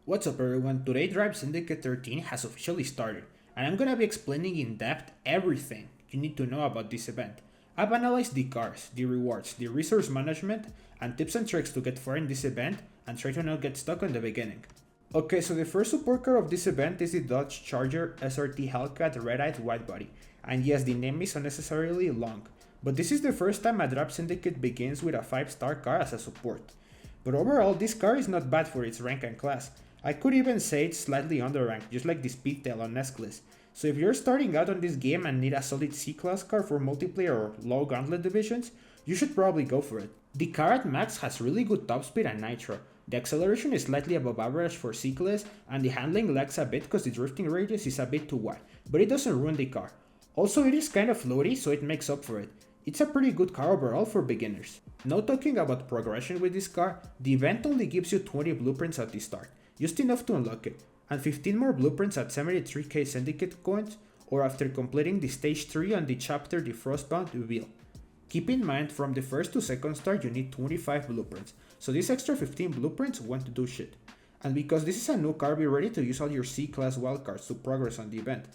What's up everyone, today Drive Syndicate 13 has officially started, and I'm gonna be explaining in depth everything you need to know about this event. I've analyzed the cars, the rewards, the resource management, and tips and tricks to get far in this event and try to not get stuck on the beginning. Okay, so the first support car of this event is the Dodge Charger SRT Hellcat red-eyed widebody, and yes, the name is unnecessarily long, but this is the first time a Drive Syndicate begins with a 5-star car as a support. But overall, this car is not bad for its rank and class. I could even say it's slightly underranked, just like the Speedtail on Nesclist. So if you're starting out on this game and need a solid C-class car for multiplayer or low gauntlet divisions, you should probably go for it. The car at max has really good top speed and nitro. The acceleration is slightly above average for C-class, and the handling lags a bit because the drifting radius is a bit too wide, but it doesn't ruin the car. Also, it is kind of floaty, so it makes up for it. It's a pretty good car overall for beginners. Now talking about progression with this car, the event only gives you 20 blueprints at the start, just enough to unlock it, and 15 more blueprints at 73k syndicate coins or after completing the stage 3 on the chapter The Frostbound Wheel. Keep in mind, from the first to second star you need 25 blueprints, so these extra 15 blueprints won't do shit. And because this is a new car, be ready to use all your C-class wildcards to progress on the event.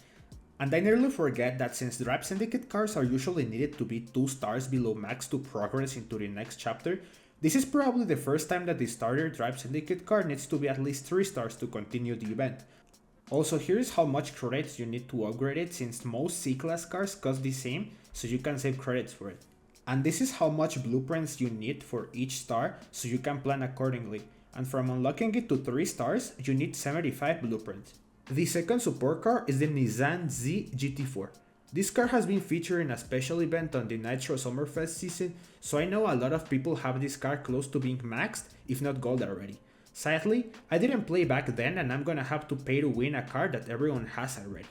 And I nearly forget that since Drive Syndicate cars are usually needed to be 2 stars below max to progress into the next chapter, this is probably the first time that the starter Drive Syndicate car needs to be at least 3 stars to continue the event. Also, here's how much credits you need to upgrade it, since most C-class cars cost the same, so you can save credits for it. And this is how much blueprints you need for each star, so you can plan accordingly. And from unlocking it to 3 stars, you need 75 blueprints. The second support car is the Nissan Z GT4. This car has been featured in a special event on the Nitro Summerfest season, so I know a lot of people have this car close to being maxed, if not gold already. Sadly, I didn't play back then and I'm gonna have to pay to win a car that everyone has already.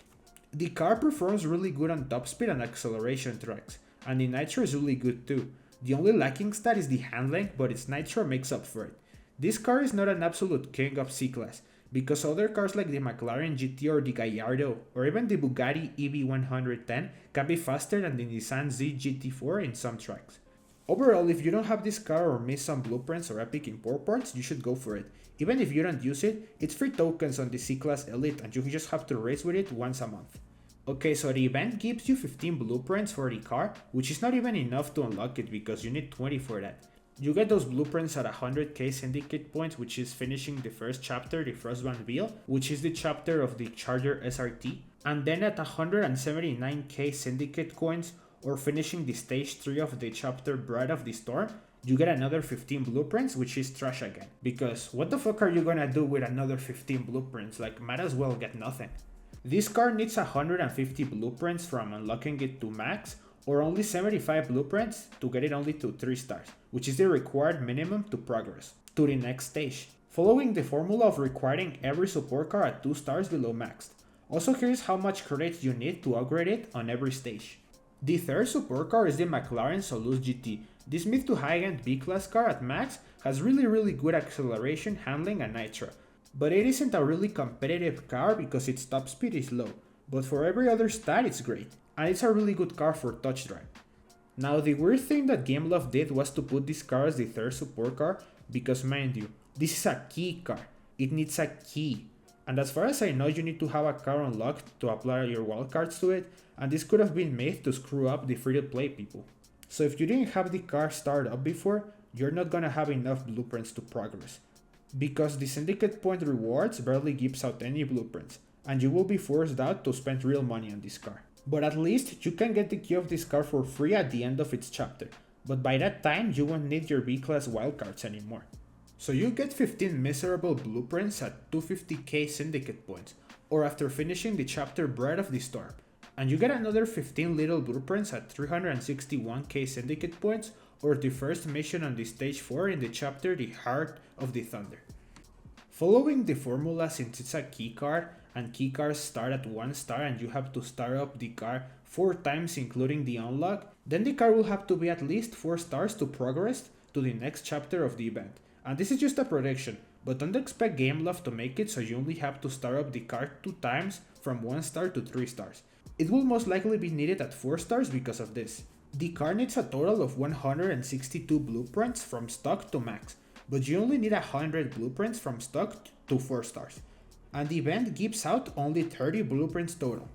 The car performs really good on top speed and acceleration tracks, and the nitro is really good too. The only lacking stat is the handling, but its nitro makes up for it. This car is not an absolute king of C-Class, because other cars like the McLaren GT or the Gallardo, or even the Bugatti EV110 can be faster than the Nissan Z GT4 in some tracks. Overall, if you don't have this car or miss some blueprints or epic import parts, you should go for it. Even if you don't use it, it's free tokens on the C-Class Elite and you just have to race with it once a month. Okay, so the event gives you 15 blueprints for the car, which is not even enough to unlock it because you need 20 for that. You get those blueprints at 100k syndicate points, which is finishing the first chapter, the Frostbound Wheel, which is the chapter of the Charger SRT, and then at 179k syndicate coins, or finishing the stage 3 of the chapter Bride of the Storm, you get another 15 blueprints, which is trash again. Because what the fuck are you gonna do with another 15 blueprints? Like, might as well get nothing. This car needs 150 blueprints from unlocking it to max, or only 75 blueprints to get it only to 3 stars, which is the required minimum to progress to the next stage, following the formula of requiring every support car at 2 stars below maxed. Also, here's how much credits you need to upgrade it on every stage. The third support car is the McLaren Solus GT. This mid to high-end B-class car at max has really good acceleration, handling and nitro, but it isn't a really competitive car because its top speed is low, but for every other stat it's great, and it's a really good car for touch drive. Now, the weird thing that GameLoft did was to put this car as the third support car, because mind you, this is a key car, it needs a key, and as far as I know you need to have a car unlocked to apply your wildcards to it, and this could have been made to screw up the free-to-play people. So if you didn't have the car started up before, you're not gonna have enough blueprints to progress, because the syndicate point rewards barely gives out any blueprints, and you will be forced out to spend real money on this car. But at least you can get the key of this car for free at the end of its chapter, but by that time you won't need your B-class wildcards anymore. So you get 15 miserable blueprints at 250k syndicate points, or after finishing the chapter Bride of the Storm, and you get another 15 little blueprints at 361k syndicate points, or the first mission on the stage 4 in the chapter The Heart of the Thunder. Following the formula, since it's a key car, and key cars start at 1 star and you have to start up the car 4 times including the unlock, then the car will have to be at least 4 stars to progress to the next chapter of the event. And this is just a prediction, but don't expect GameLoft to make it so you only have to start up the car 2 times from 1 star to 3 stars. It will most likely be needed at 4 stars because of this. The car needs a total of 162 blueprints from stock to max, but you only need 100 blueprints from stock to 4 stars. And the event gives out only 30 blueprints total.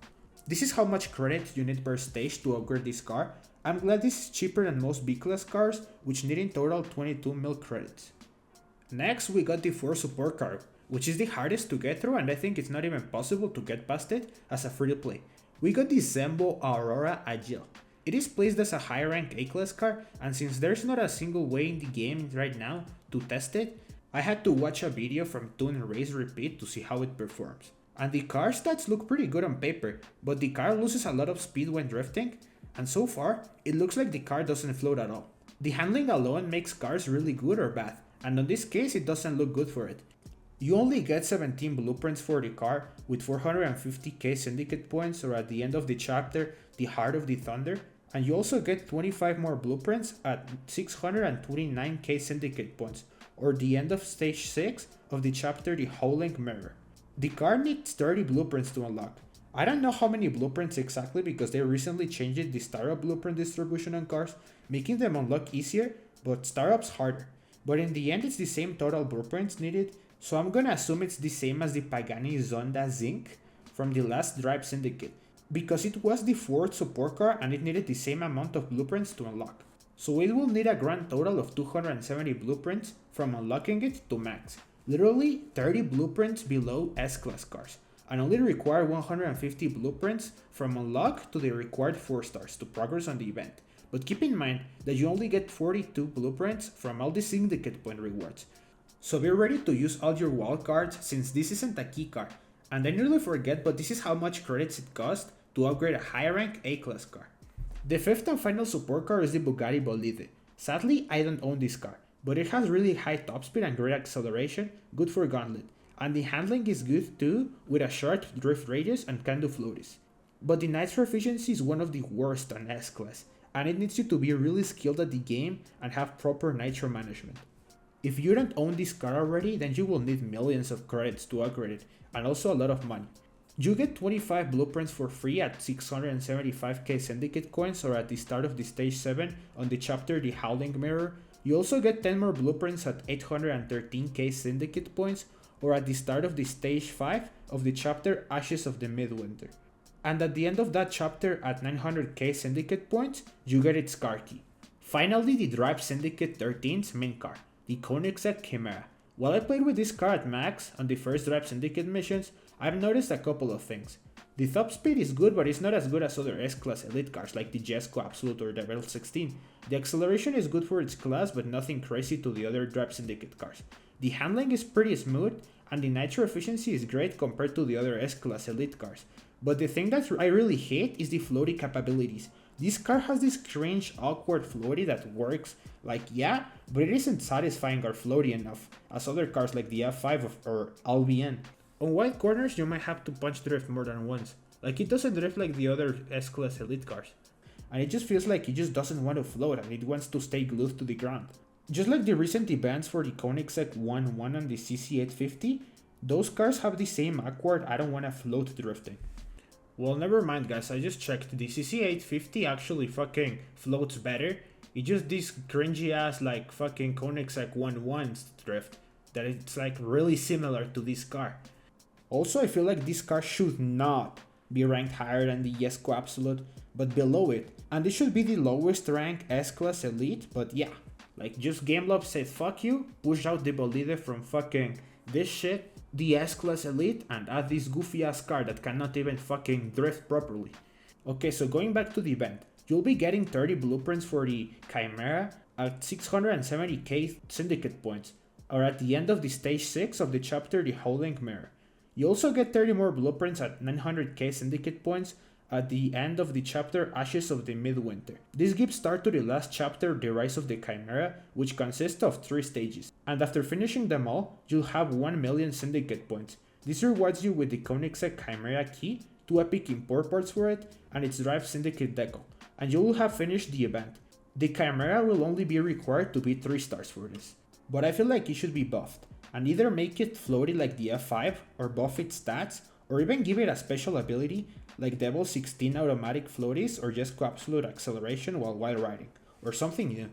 This is how much credits you need per stage to upgrade this car. I'm glad this is cheaper than most B-class cars, which need in total 22 mil credits. Next we got the 4 support car, which is the hardest to get through, and I think it's not even possible to get past it as a free-to-play. We got the Zembo Aurora Agile. It is placed as a high rank A-class car, and since there's not a single way in the game right now to test it, I had to watch a video from Tune Race Repeat to see how it performs. And the car stats look pretty good on paper, but the car loses a lot of speed when drifting, and so far, it looks like the car doesn't float at all. The handling alone makes cars really good or bad, and in this case it doesn't look good for it. You only get 17 blueprints for the car with 450k syndicate points, or at the end of the chapter, the Heart of the Thunder, and you also get 25 more blueprints at 629k syndicate points, or the end of stage 6 of the chapter, the Howling Mirror. The car needs 30 blueprints to unlock. I don't know how many blueprints exactly because they recently changed the startup blueprint distribution on cars, making them unlock easier, but startups harder. But in the end it's the same total blueprints needed, so I'm gonna assume it's the same as the Pagani Zonda Zinc from the last Drive Syndicate, because it was the 4th support car and it needed the same amount of blueprints to unlock. So it will need a grand total of 270 blueprints from unlocking it to max. Literally 30 blueprints below S-Class cars, and only require 150 blueprints from unlock to the required 4 stars to progress on the event. But keep in mind that you only get 42 blueprints from all the syndicate point rewards. So be ready to use all your wildcards since this isn't a key car. And I nearly forget, but this is how much credits it costs to upgrade a high rank A-Class car. The 5th and final support car is the Bugatti Bolide. Sadly, I don't own this car, but it has really high top speed and great acceleration, good for gauntlet. And the handling is good too, with a short drift radius and can do floaties. But the nitro efficiency is one of the worst on S-Class, and it needs you to be really skilled at the game and have proper nitro management. If you don't own this car already, then you will need millions of credits to upgrade it, and also a lot of money. You get 25 blueprints for free at 675k syndicate coins, or at the start of the stage 7 on the chapter The Howling Mirror. You also get 10 more blueprints at 813k syndicate points, or at the start of the stage 5 of the chapter Ashes of the Midwinter. And at the end of that chapter at 900k syndicate points, you get its car key. Finally, the Drive Syndicate 13's main car, the Koenigsegg Chimera. While I played with this car at max on the first Drive Syndicate missions, I've noticed a couple of things. The top speed is good, but it's not as good as other S-Class elite cars like the Jesko Absolute or the Vel 16. The acceleration is good for its class, but nothing crazy to the other Drive Syndicate cars. The handling is pretty smooth, and the nitro efficiency is great compared to the other S-Class elite cars. But the thing that I really hate is the floaty capabilities. This car has this cringe, awkward floaty that works, like yeah, but it isn't satisfying or floaty enough as other cars like the F5 or LBN. On wide corners you might have to punch drift more than once, like it doesn't drift like the other S-Class elite cars. And it just feels like it just doesn't want to float and it wants to stay glued to the ground. Just like the recent events for the Koenigsegg 1.1 and the CC850, those cars have the same awkward I don't wanna float drifting. Well, never mind guys, I just checked, the CC850 actually fucking floats better. It's just this cringy ass like fucking Koenigsegg 1.1 drift that it's like really similar to this car. Also, I feel like this car should not be ranked higher than the Jesko Absolute, but below it. And this should be the lowest rank S-Class elite, but yeah. Like just GameLab said fuck you, push out the Bolide from fucking this shit, the S-Class elite, and add this goofy ass car that cannot even fucking drift properly. Okay, so going back to the event, you'll be getting 30 blueprints for the Chimera at 670k syndicate points, or at the end of the stage 6 of the chapter The Howling Mirror. You also get 30 more blueprints at 900k syndicate points at the end of the chapter Ashes of the Midwinter. This gives start to the last chapter, The Rise of the Chimera, which consists of 3 stages. And after finishing them all, you'll have 1 million syndicate points. This rewards you with the Koenigsegg Chimera key, 2 epic import parts for it, and its Drive Syndicate decal. And you will have finished the event. The Chimera will only be required to be 3 stars for this. But I feel like it should be buffed, and either make it floaty like the F5, or buff its stats, or even give it a special ability like Devil 16 automatic floaties or just absolute acceleration while riding, or something new.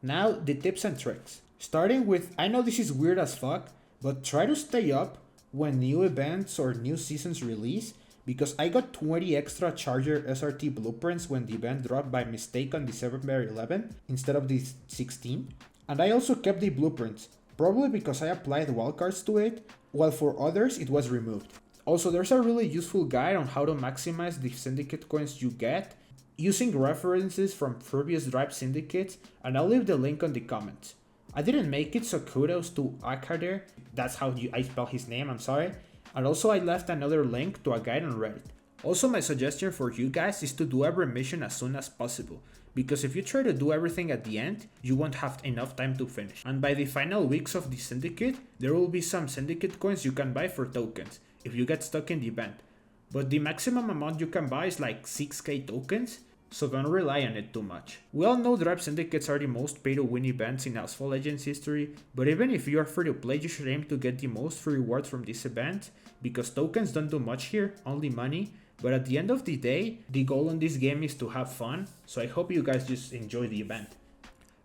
Now the tips and tricks. Starting with, I know this is weird as fuck, but try to stay up when new events or new seasons release, because I got 20 extra Charger SRT blueprints when the event dropped by mistake on December 11 instead of the 16. And I also kept the blueprints, probably because I applied wildcards to it, while for others it was removed. Also, there's a really useful guide on how to maximize the syndicate coins you get using references from previous Drive Syndicates, and I'll leave the link on the comments. I didn't make it, so kudos to Akader, that's how I spell his name, I'm sorry. And also I left another link to a guide on Reddit. Also, my suggestion for you guys is to do every mission as soon as possible, because if you try to do everything at the end, you won't have enough time to finish. And by the final weeks of the syndicate, there will be some syndicate coins you can buy for tokens, if you get stuck in the event. But the maximum amount you can buy is like 6k tokens, so don't rely on it too much. We all know Drive Syndicates are the most pay-to-win events in Asphalt Legends history, but even if you are free to play, you should aim to get the most free rewards from this event, because tokens don't do much here, only money. But at the end of the day, the goal on this game is to have fun, so I hope you guys just enjoy the event.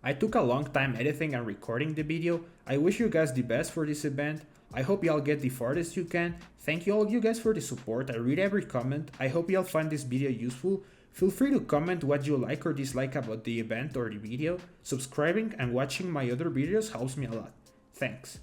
I took a long time editing and recording the video. I wish you guys the best for this event. I hope y'all get the farthest you can. Thank you all you guys for the support. I read every comment. I hope y'all find this video useful. Feel free to comment what you like or dislike about the event or the video. Subscribing and watching my other videos helps me a lot. Thanks.